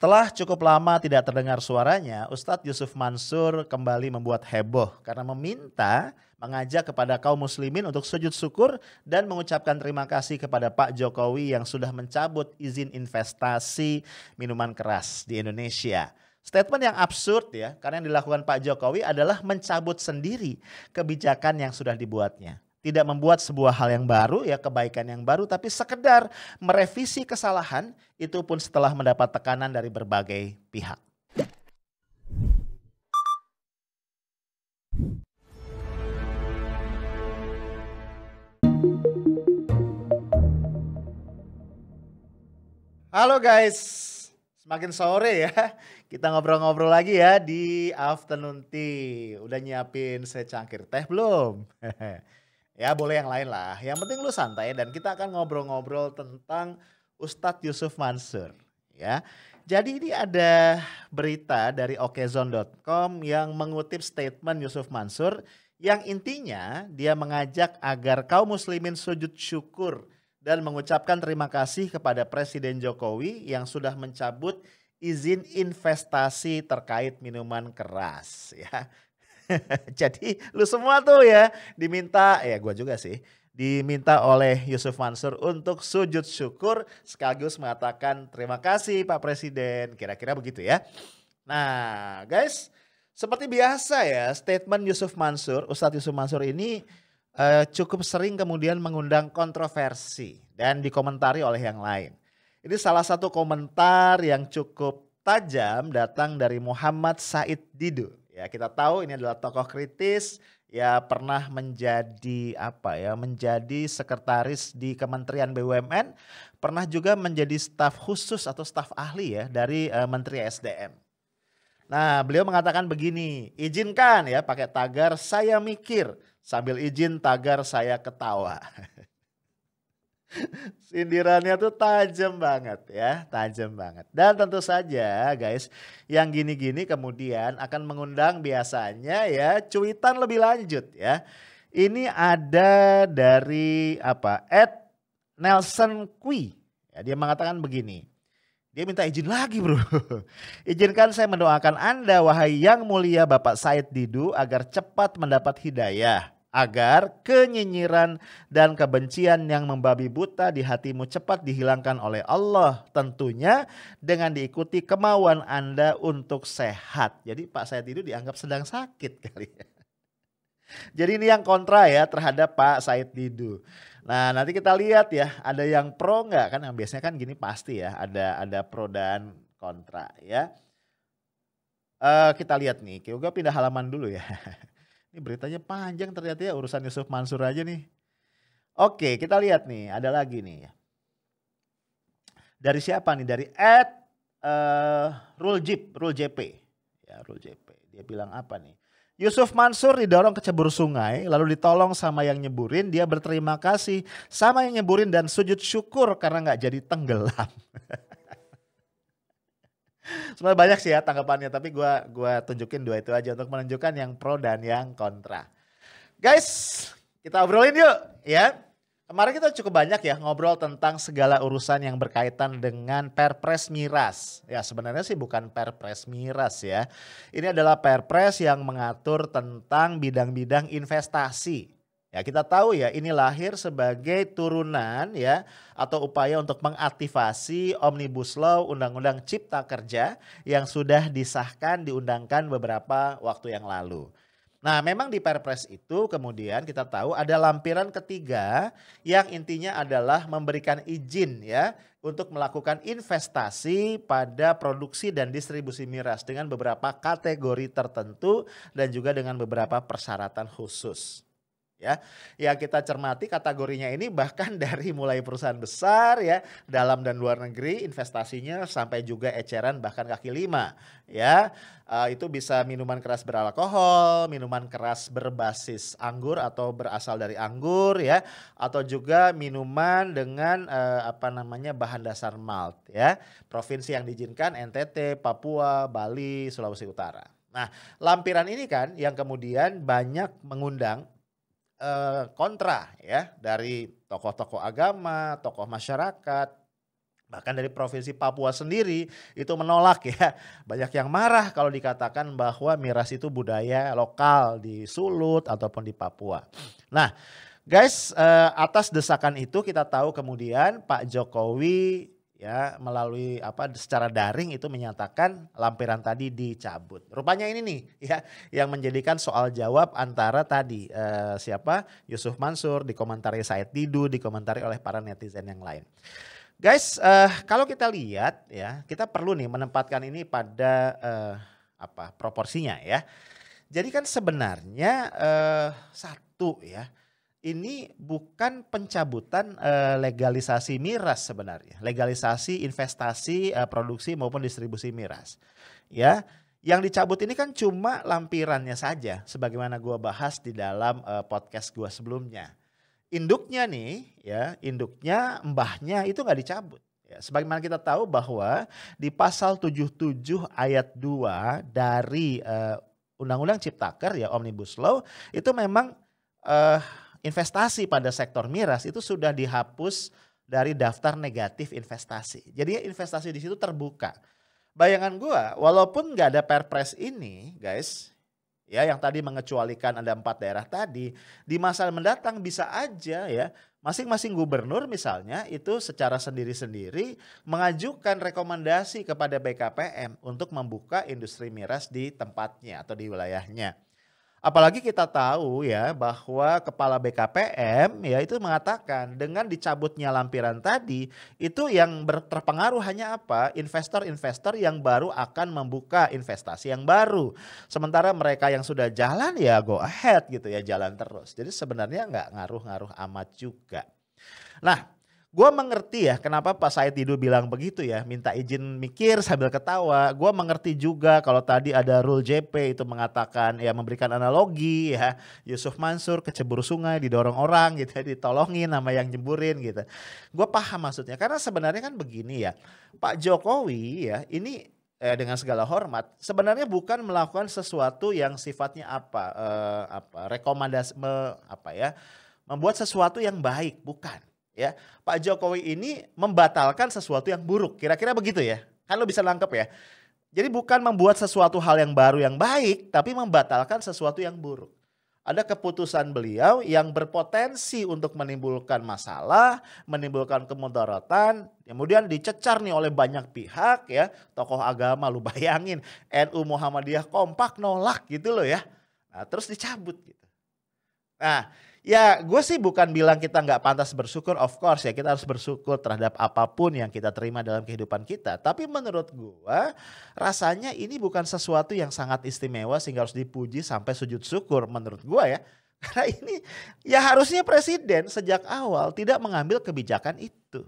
Setelah cukup lama tidak terdengar suaranya, Ustadz Yusuf Mansur kembali membuat heboh karena mengajak kepada kaum muslimin untuk sujud syukur dan mengucapkan terima kasih kepada Pak Jokowi yang sudah mencabut izin investasi minuman keras di Indonesia. Statement yang absurd ya, karena yang dilakukan Pak Jokowi adalah mencabut sendiri kebijakan yang sudah dibuatnya. Tidak membuat sebuah hal yang baru, ya kebaikan yang baru, tapi sekedar merevisi kesalahan, itu pun setelah mendapat tekanan dari berbagai pihak. Halo guys, semakin sore ya, kita ngobrol-ngobrol lagi ya di afternoon tea. Udah nyiapin secangkir teh belum? Ya boleh yang lain lah, yang penting lu santai dan kita akan ngobrol-ngobrol tentang Ustadz Yusuf Mansur ya. Jadi ini ada berita dari okezone.com yang mengutip statement Yusuf Mansur yang intinya dia mengajak agar kaum muslimin sujud syukur dan mengucapkan terima kasih kepada Presiden Jokowi yang sudah mencabut izin investasi terkait minuman keras ya. Jadi lu semua tuh ya diminta, ya gue juga sih, diminta oleh Yusuf Mansur untuk sujud syukur sekaligus mengatakan terima kasih Pak Presiden, kira-kira begitu ya. Nah guys, seperti biasa ya statement Yusuf Mansur, Ustadz Yusuf Mansur ini cukup sering kemudian mengundang kontroversi dan dikomentari oleh yang lain. Ini salah satu komentar yang cukup tajam datang dari Muhammad Said Didu. Ya, kita tahu ini adalah tokoh kritis, ya pernah menjadi menjadi sekretaris di Kementerian BUMN, pernah juga menjadi staf khusus atau staf ahli ya dari Menteri SDM. Nah, beliau mengatakan begini, izinkan ya pakai tagar saya mikir, sambil izin tagar saya ketawa. Sindirannya tuh tajam banget ya, tajam banget. Dan tentu saja guys, yang gini-gini kemudian akan mengundang biasanya ya cuitan lebih lanjut ya. Ini ada dari @Nelson Kui. Ya, dia mengatakan begini. Dia minta izin lagi bro. Izinkan saya mendoakan Anda wahai yang mulia Bapak Said Didu agar cepat mendapat hidayah. Agar kenyinyiran dan kebencian yang membabi buta di hatimu cepat dihilangkan oleh Allah. Tentunya dengan diikuti kemauan Anda untuk sehat. Jadi Pak Said Didu dianggap sedang sakit kali ya. Jadi ini yang kontra ya terhadap Pak Said Didu. Nah nanti kita lihat ya ada yang pro nggak, kan yang biasanya kan gini pasti ya ada pro dan kontra ya. Kita lihat nih, gue pindah halaman dulu ya. Ini beritanya panjang ternyata ya urusan Yusuf Mansur aja nih. Oke kita lihat nih ada lagi nih. Dari siapa nih? Dari @RulJP. Ya RulJP. Dia bilang apa nih? Yusuf Mansur didorong ke cebur sungai lalu ditolong sama yang nyeburin. Dia berterima kasih sama yang nyeburin dan sujud syukur karena gak jadi tenggelam. Sebenarnya banyak sih ya tanggapannya, tapi gua tunjukin dua itu aja untuk menunjukkan yang pro dan yang kontra. Guys, kita obrolin yuk ya. Kemarin kita cukup banyak ya ngobrol tentang segala urusan yang berkaitan dengan Perpres Miras. Ya sebenarnya sih bukan Perpres Miras ya. Ini adalah Perpres yang mengatur tentang bidang-bidang investasi. Ya kita tahu ya ini lahir sebagai turunan ya atau upaya untuk mengaktifasi Omnibus Law Undang-Undang Cipta Kerja yang sudah disahkan diundangkan beberapa waktu yang lalu. Nah memang di Perpres itu kemudian kita tahu ada lampiran ketiga yang intinya adalah memberikan izin ya untuk melakukan investasi pada produksi dan distribusi miras dengan beberapa kategori tertentu dan juga dengan beberapa persyaratan khusus. Ya, yang kita cermati kategorinya ini bahkan dari mulai perusahaan besar ya dalam dan luar negeri investasinya sampai juga eceran bahkan kaki lima ya. Itu bisa minuman keras beralkohol, minuman keras berbasis anggur atau berasal dari anggur ya, atau juga minuman dengan bahan dasar malt ya. Provinsi yang diizinkan NTT, Papua, Bali, Sulawesi Utara. Nah, lampiran ini kan yang kemudian banyak mengundang kontra ya dari tokoh-tokoh agama, tokoh masyarakat, Bahkan dari Provinsi Papua sendiri itu menolak ya. Banyak yang marah kalau dikatakan bahwa miras itu budaya lokal di Sulut ataupun di Papua. Nah, guys, atas desakan itu kita tahu kemudian Pak Jokowi ya melalui secara daring itu menyatakan lampiran tadi dicabut. Rupanya ini nih ya yang menjadikan soal jawab antara tadi siapa Yusuf Mansur, dikomentari Said Didu, dikomentari oleh para netizen yang lain. Guys, kalau kita lihat ya, kita perlu nih menempatkan ini pada proporsinya ya. Jadi kan sebenarnya satu ya, ini bukan pencabutan legalisasi miras sebenarnya, legalisasi investasi produksi maupun distribusi miras. Ya, yang dicabut ini kan cuma lampirannya saja, sebagaimana gua bahas di dalam podcast gua sebelumnya. Induknya nih ya, induknya mbahnya itu nggak dicabut. Ya, sebagaimana kita tahu bahwa di pasal 77 ayat 2 dari Undang-Undang Ciptaker ya Omnibus Law itu memang investasi pada sektor miras itu sudah dihapus dari daftar negatif investasi. Jadi investasi di situ terbuka. Bayangan gua walaupun nggak ada Perpres ini guys, ya yang tadi mengecualikan ada 4 daerah tadi, di masa mendatang bisa aja ya masing-masing gubernur misalnya itu secara sendiri-sendiri mengajukan rekomendasi kepada BKPM untuk membuka industri miras di tempatnya atau di wilayahnya. Apalagi kita tahu ya bahwa kepala BKPM ya itu mengatakan dengan dicabutnya lampiran tadi itu yang terpengaruh hanya apa? Investor-investor yang baru akan membuka investasi yang baru. Sementara mereka yang sudah jalan ya go ahead gitu ya jalan terus. Jadi sebenarnya nggak ngaruh-ngaruh amat juga. Nah, gue mengerti ya kenapa Pak Said Didu bilang begitu ya, minta izin mikir sambil ketawa. Gue mengerti juga kalau tadi ada Rul JP itu mengatakan ya memberikan analogi ya, Yusuf Mansur kecebur sungai didorong orang gitu ya, ditolongin sama yang jemburin gitu. Gue paham maksudnya karena sebenarnya kan begini ya, Pak Jokowi ya ini dengan segala hormat sebenarnya bukan melakukan sesuatu yang sifatnya rekomendasi membuat sesuatu yang baik, bukan. Ya, Pak Jokowi ini membatalkan sesuatu yang buruk, kira-kira begitu ya. Kan lo bisa nangkep ya. Jadi bukan membuat sesuatu hal yang baru yang baik, tapi membatalkan sesuatu yang buruk. Ada keputusan beliau yang berpotensi untuk menimbulkan masalah, menimbulkan kemudaratan, kemudian dicecar nih oleh banyak pihak ya, tokoh agama lu bayangin, NU Muhammadiyah kompak nolak gitu loh ya. Nah, terus dicabut gitu. Nah, ya gue sih bukan bilang kita nggak pantas bersyukur, of course ya kita harus bersyukur terhadap apapun yang kita terima dalam kehidupan kita. Tapi menurut gue rasanya ini bukan sesuatu yang sangat istimewa sehingga harus dipuji sampai sujud syukur menurut gue ya. Karena ini ya harusnya presiden sejak awal tidak mengambil kebijakan itu.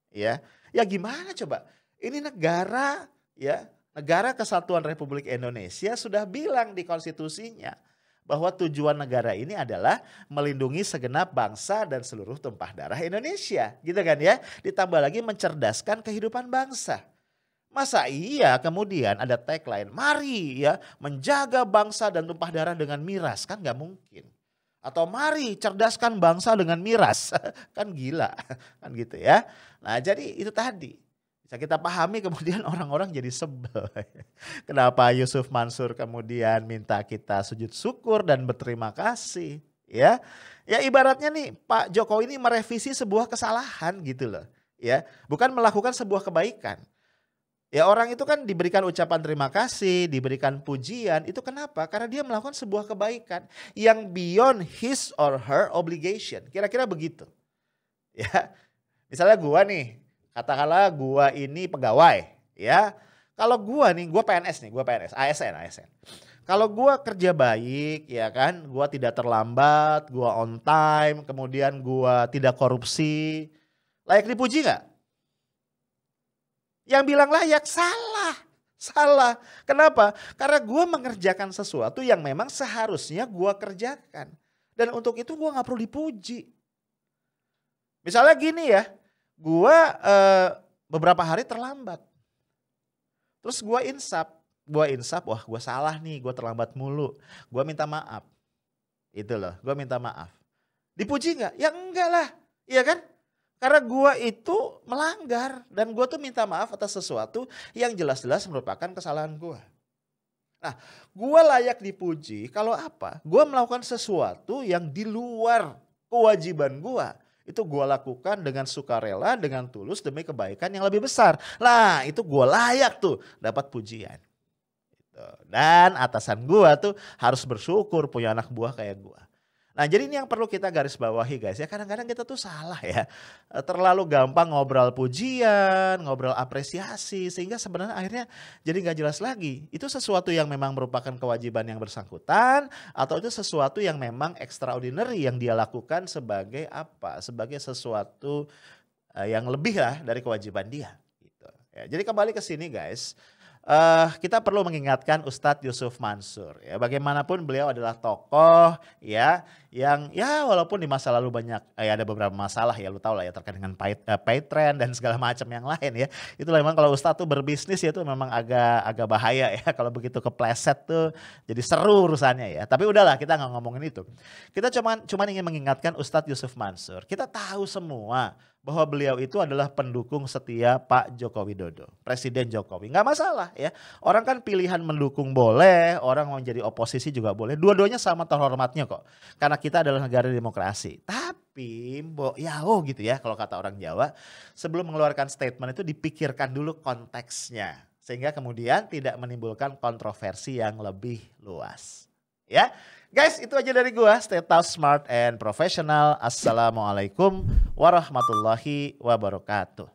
Ya gimana coba? Ini negara ya, Negara Kesatuan Republik Indonesia sudah bilang di konstitusinya bahwa tujuan negara ini adalah melindungi segenap bangsa dan seluruh tumpah darah Indonesia, gitu kan ya. Ditambah lagi mencerdaskan kehidupan bangsa. Masa iya kemudian ada tagline, mari ya menjaga bangsa dan tumpah darah dengan miras, kan gak mungkin. Atau mari cerdaskan bangsa dengan miras, kan gila, kan gitu ya. Nah jadi itu tadi. Bisa kita pahami kemudian orang-orang jadi sebel. Kenapa Yusuf Mansur kemudian minta kita sujud syukur dan berterima kasih. Ya ibaratnya nih Pak Jokowi ini merevisi sebuah kesalahan gitu loh. Ya, bukan melakukan sebuah kebaikan. Ya orang itu kan diberikan ucapan terima kasih, diberikan pujian. Itu kenapa? Karena dia melakukan sebuah kebaikan yang beyond his or her obligation. Kira-kira begitu. Ya, misalnya gua nih. Katakanlah gua ini pegawai ya. Kalau gua PNS, ASN. Kalau gua kerja baik ya kan, gua tidak terlambat, gua on time, kemudian gua tidak korupsi, layak dipuji nggak? Yang bilang layak salah. Kenapa? Karena gua mengerjakan sesuatu yang memang seharusnya gua kerjakan. Dan untuk itu gua nggak perlu dipuji. Misalnya gini ya. Gua beberapa hari terlambat. Terus gua insap, wah gua salah nih, gua terlambat mulu. Gua minta maaf. Itu loh, gua minta maaf. Dipuji nggak? Ya enggak lah, iya kan? Karena gua itu melanggar dan gua tuh minta maaf atas sesuatu yang jelas-jelas merupakan kesalahan gua. Nah, gua layak dipuji kalau apa? Gua melakukan sesuatu yang di luar kewajiban gua. Itu gua lakukan dengan sukarela, dengan tulus demi kebaikan yang lebih besar. Nah, itu gua layak tuh dapat pujian. Gitu. Dan atasan gua tuh harus bersyukur punya anak buah kayak gua. Nah, jadi ini yang perlu kita garis bawahi guys ya. Kadang-kadang kita tuh salah ya. Terlalu gampang ngobrol pujian, ngobrol apresiasi sehingga sebenarnya akhirnya jadi nggak jelas lagi. Itu sesuatu yang memang merupakan kewajiban yang bersangkutan atau itu sesuatu yang memang extraordinary yang dia lakukan sebagai apa? Sebagai sesuatu yang lebih lah dari kewajiban dia gitu. Ya, jadi kembali ke sini guys. Kita perlu mengingatkan Ustadz Yusuf Mansur ya, bagaimanapun beliau adalah tokoh ya yang ya walaupun di masa lalu banyak ada beberapa masalah ya, lu tahu lah ya, terkait dengan pay trend dan segala macam yang lain ya. Itulah memang kalau Ustadz tuh berbisnis ya itu memang agak bahaya ya, kalau begitu kepleset tuh jadi seru urusannya ya. Tapi udahlah, kita nggak ngomongin itu. Kita cuman ingin mengingatkan Ustadz Yusuf Mansur. Kita tahu semua bahwa beliau itu adalah pendukung setia Pak Joko Widodo, Presiden Jokowi. Nggak masalah ya. Orang kan pilihan mendukung boleh, orang mau jadi oposisi juga boleh. Dua-duanya sama terhormatnya kok. Karena kita adalah negara demokrasi. Tapi mbok yao gitu ya kalau kata orang Jawa. Sebelum mengeluarkan statement itu dipikirkan dulu konteksnya. Sehingga kemudian tidak menimbulkan kontroversi yang lebih luas. Ya. Guys, itu aja dari gua. Stay tough, smart, and professional. Assalamualaikum warahmatullahi wabarakatuh.